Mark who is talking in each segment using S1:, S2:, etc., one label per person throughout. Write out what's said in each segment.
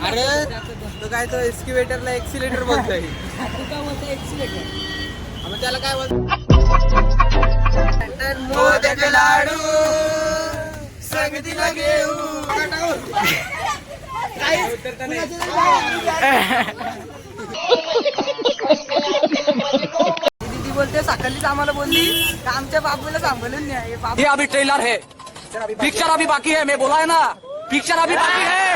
S1: अरे तो काय तो एक्सक्युवेटरला एक्सिलेटर बोलतोय.
S2: तू काय बोलतो एक्सिलेटर?
S1: मग त्याला काय बोलतो? मोदक लाडू संगतीला घेऊ. दीदी बोलते सकाळीच आम्हाला बोलली का आमच्या बाबूला सांभाळून न्या.
S3: ये अभी ट्रेलर है, पिक्चर अभी बाकी है. मैं बोला है ना, पिक्चर अभी बाकी है.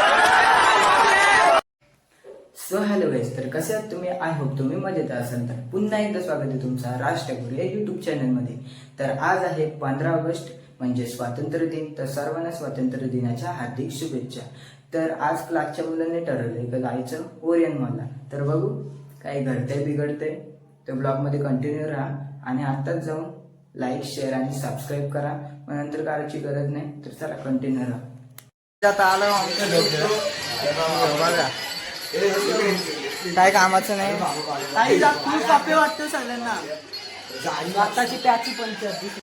S4: सो हॅलो गाईज, तर कसे आहात तुम्ही? आय होप तुम्ही मजेत असाल. तर पुन्हा एकदा स्वागत आहे तुमचा राज ठाकूर या युट्यूब चॅनलमध्ये. तर आज आहे 15 ऑगस्ट म्हणजे स्वातंत्र्य दिन. तर सर्वांना स्वातंत्र्य दिनाच्या हार्दिक शुभेच्छा. तर आज क्लासच्या मुलांनी ठरवलंय का जायचं ओरियन मॉलला. तर बघू काही घडतंय बिघडतंय. तर ब्लॉगमध्ये कंटिन्यू राहा आणि आत्ताच जाऊन लाईक शेअर आणि सबस्क्राईब करा. मग नंतर करायची गरज नाही. तर चला कंटिन्यू राहा.
S1: आता आलो बघा काय कामाचं नाही. खूप कापे वाटतो सगळ्यांना. आताची त्याची पंचायत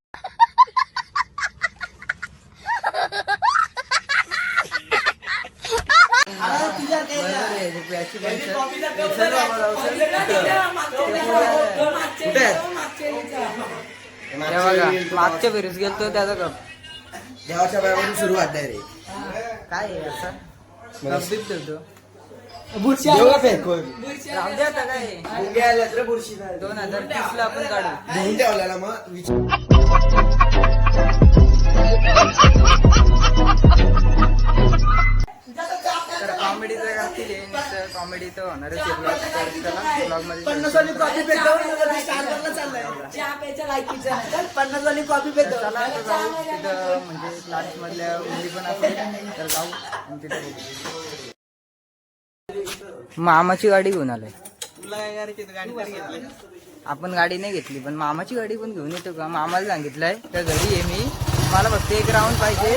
S1: मागच्या फिरीस गेलतो त्याचा कप देवाच्या बायापासून सुरुवात आहे रे. काय आहे असं कपीत ठेवतो. बुरशी राहू दे आता काय 2030 ला आपण काढू घेऊन ठेवलेला. मग तर कॉमेडीचं घातली कॉमेडी तर होणारच आहे. ब्लॉग मध्ये 50 वाली कॉपी पे जाऊन चहा प्यायच्या लायकीचं 50 वाली कॉपी पे जाऊ. चला जाऊ तिथं म्हणजे क्लास मधल्या मुली पण असेल तर जाऊ आणि तिथं बघू. मामाची गाडी घेऊन आलोय. आपण गाडी नाही घेतली पण मामाची गाडी पण घेऊन येतो का? मामाला सांगितलंय तर घरी आहे मी, मला फक्त एक राऊंड पाहिजे.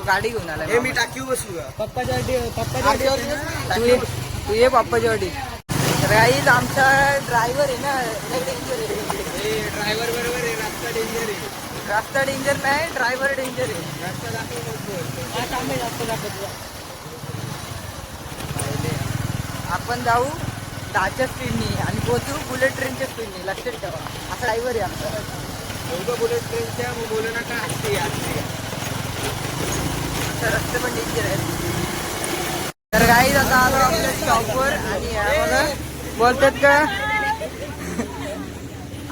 S1: गाडी घेऊन आला. मी टाकीव बसू पप्पाच्या गाडी. तू ये पप्पाच्या गाडी. राईज आमचा ड्रायव्हर आहे ना, डेंजर आहे. ड्रायव्हर बरोबर आहे. रस्ता डेंजर आहे. रस्ता डेंजर नाही, ड्रायव्हर डेंजर आहे. रस्ता दाखव. आपण जाऊ 10च्या स्पीडनी आणि पोहोचू बुलेट ट्रेनच्या स्पीडनी. लक्षात ठेवा असा ड्रायव्हर आहे आमचा. बुलेट ट्रेनच्या बोलू नका. रस्ते पण डेंजर आहेत. तर गाईज आता आलो आपल्या स्टॉपवर आणि बोलतात का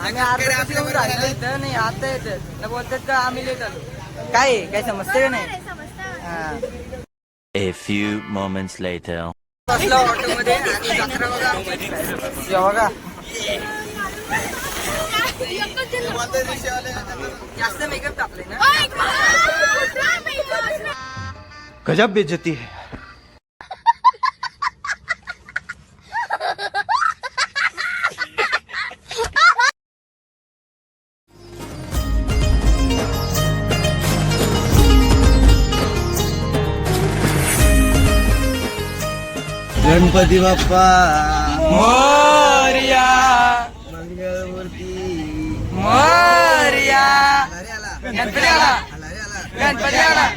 S1: आम्ही अर्धा किलोमीटर आलो इथं. नाही आता येतात बोलतात का आम्ही लेट आलो. काय समजते का नाही?
S5: A few moments later.
S1: बसला ऑटो मध्ये आणि जत्रा बघा बघा. जास्त मेकअप टाकले ना.
S5: गजब बेइज्जती है.
S1: गणपती बाप्पा
S3: मोरया,
S1: मंगळमूर्ती
S3: मोरया. गणपती आला, गणपती आला.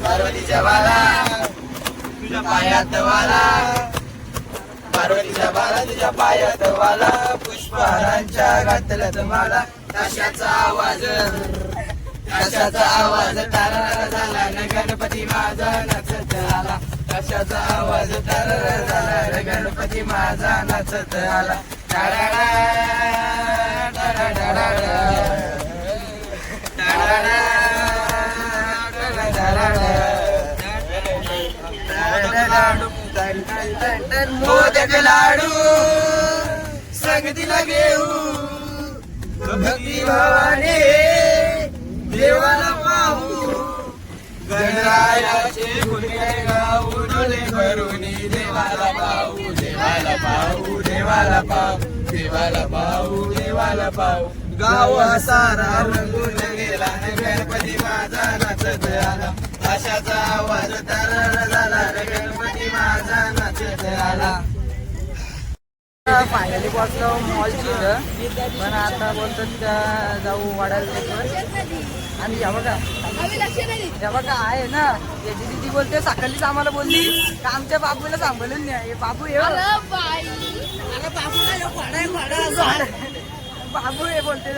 S1: पार्वतीच्या बाला तुझ्या पायात वाला, पार्वतीच्या बाला तुझ्या पायात वाला. पुष्पहारांच्या घातल्यात मला. ताशाचा आवाज तारा झाला न गणपती माझा नाचत आला. ताशाचा आवाज तारा झाला न गणपती माझा नाचत आला. मोदक लाडू संगतीला घेऊ. भक्ती भावाने देवाला पाहू. गणरायाचे गुणगान गाऊ. डोले भरून देवाला पाहू, देवाला पाहू, देवाला पाहू, देवाला पाहू, देवाला पाहू. गाव सारा रंगून गेला गणपती माझा नाचत आला आशाचा आवाज दरर झाला गणपती माझा नाचत आला. फायनली पोहोचलो मॉलची इथं पण आता बोलतात का जाऊ वाढायला आणि या बघा आहे ना याची दिदी बोलते सकाळीच आम्हाला बोलली का आमच्या बाबूला सांभाळून नाही बाबू ये बाबू हे बोलते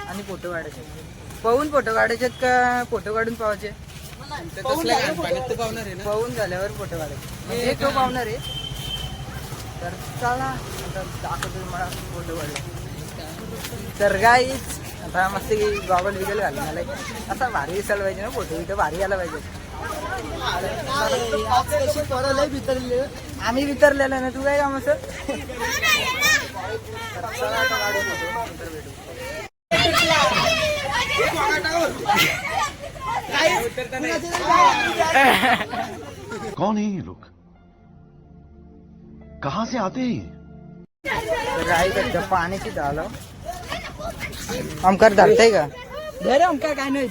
S1: आणि फोटो काढायचे पाहून फोटो काढायचे का फोटो काढून पाहायचे पाहून झाल्यावर फोटो काढायचे तो पाहणार आहे तर चला आता दाखवतो मला फोटो काढले तर गाईच आता मस्त गॉगल बिगल घालून आलाय असा भारी दिसायला पाहिजे ना फोटो इथं भारी आला पाहिजे. आम्ही वितरलेला ना तू काय काम असं
S5: कौन है ये लोग कहाँ से आते हैं?
S1: पाण्याची झालं आमकार धरताय का धरे आमकार काय नाही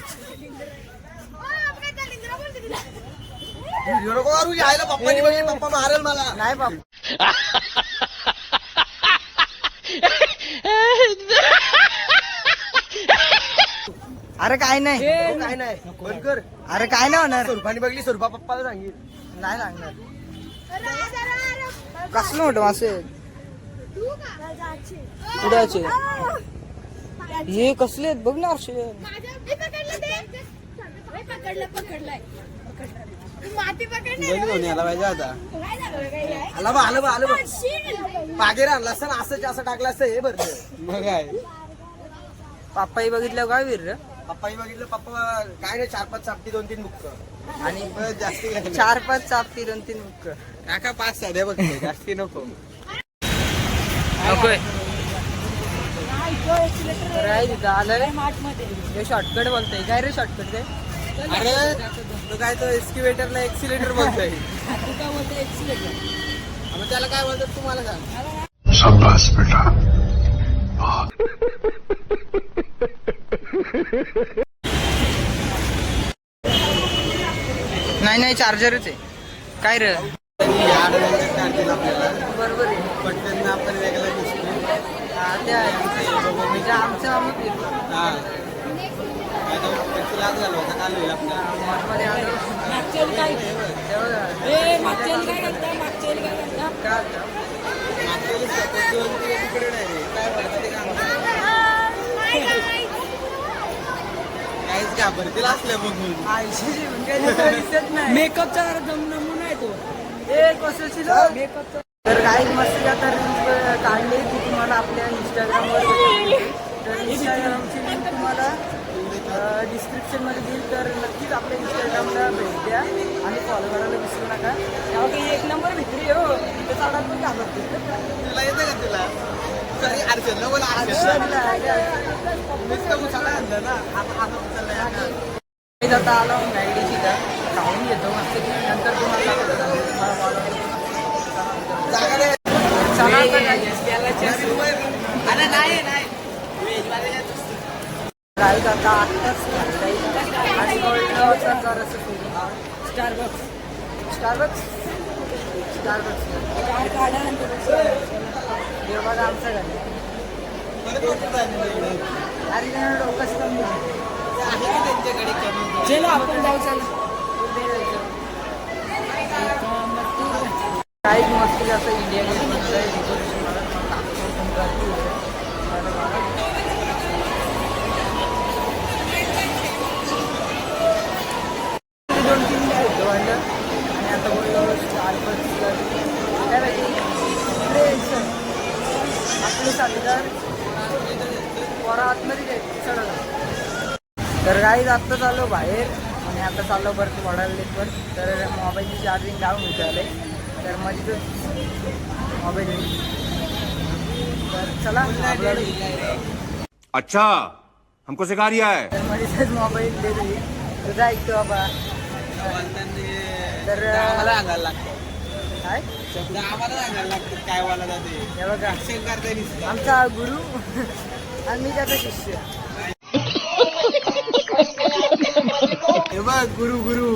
S1: पप्पा मारेल मला नाही बाप्पा अरे काय नाही काय नाही बंद कर अरे काय नाही होणार स्वरूपाने बघली स्वरूपा पप्पाला सांगितलं नाही सांगणार कसलं मोठं मासे उड्याचे हे कसले आहेत बघ ना असे मागे आणला असं असं टाकलं असतं हे भरलं मग काय पप्पाही बघितलं काय वीर पप्पाही बघितलं पप्पा काय नाही 4-5 चापटी 2-3 बुक्क आणि जास्ती 4-5 चापटी 2-3 बुक्क काका 5 साध्या बघ जास्ती नको नकोय शॉर्टकट बोलतोय काय रे शॉर्टकट काय अरे तो काय तो एक्सक्युवेटरला एक्सिलेटर बोलतोय त्याला काय बोलतात तुम्हाला सांग
S5: शाबाश बेटा.
S1: नाही चार्जरच आहे काय रे बरोबर आहे पटकन आपण वेगळा दिसतो म्हणजे आमचं आम्ही फिरलो काहीच घाबरतील असल्या बघून मेकअपचा नमुना आहे तो तर काही मस्त आता रील्स काढले की तुम्हाला आपल्या इंस्टाग्रामवर तर इंस्टाग्रामची लिंक तुम्हाला डिस्क्रिप्शनमध्ये देईल तर नक्कीच आपल्या इंस्टाग्रामला भेट द्या आणि फॉलो करायला विसरू नका तेव्हा काही 1 नंबर भित्री हो तिथे चालत पण घाबरते तुला येतं का तुला सॉरी अर्चन मला आता आलो गाईडीची तर खाऊन घेतो मस्त नंतर तुम्हाला राईट आता आत्ताच आणि स्टारबक्स हे बघा आमचं घर अरे डोकंच कमी त्यांच्याकडे कमी चलो आपण जाऊ चला काही मस्त असं इंडिया गेट म्हणतंय डेकोरेशन मला आणि आता बोललो आपले साथीदार पोरा आतमध्ये चढवलं तर काही आत्ता चाललो बाहेर आणि आता चाललो परत वडायला लेकवर तर मोबाईलची चार्जिंग लावून विचारले तर मध्येच मोबाईल तर चला
S5: अच्छा हमको सिखा रिया है
S4: तर मध्येच मोबाईल देतो तुझा ऐकतो बाबा. तर
S1: आम्हाला सांगायला लागतं
S4: काय
S1: शब्द आम्हाला सांगायला लागतं काय बोला जाते
S4: हे बघा
S1: अक्षर करता दिसतं.
S4: आमचा गुरु आणि मी त्याचा शिष्य.
S1: हे बघ गुरु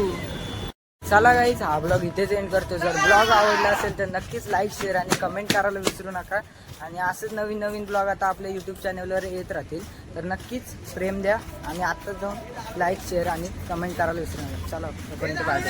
S4: चला गाईच हा ब्लॉग इथेच एंड करतो. जर ब्लॉग आवडला असेल तर नक्कीच लाईक शेअर आणि कमेंट करायला विसरू नका. आणि असंच नवीन नवीन ब्लॉग आता आपल्या यूट्यूब चॅनलवर येत राहतील. तर नक्कीच प्रेम द्या आणि आत्ताच जाऊन लाईक शेअर आणि कमेंट करायला विसरू नका. चला तोपर्यंत बाय.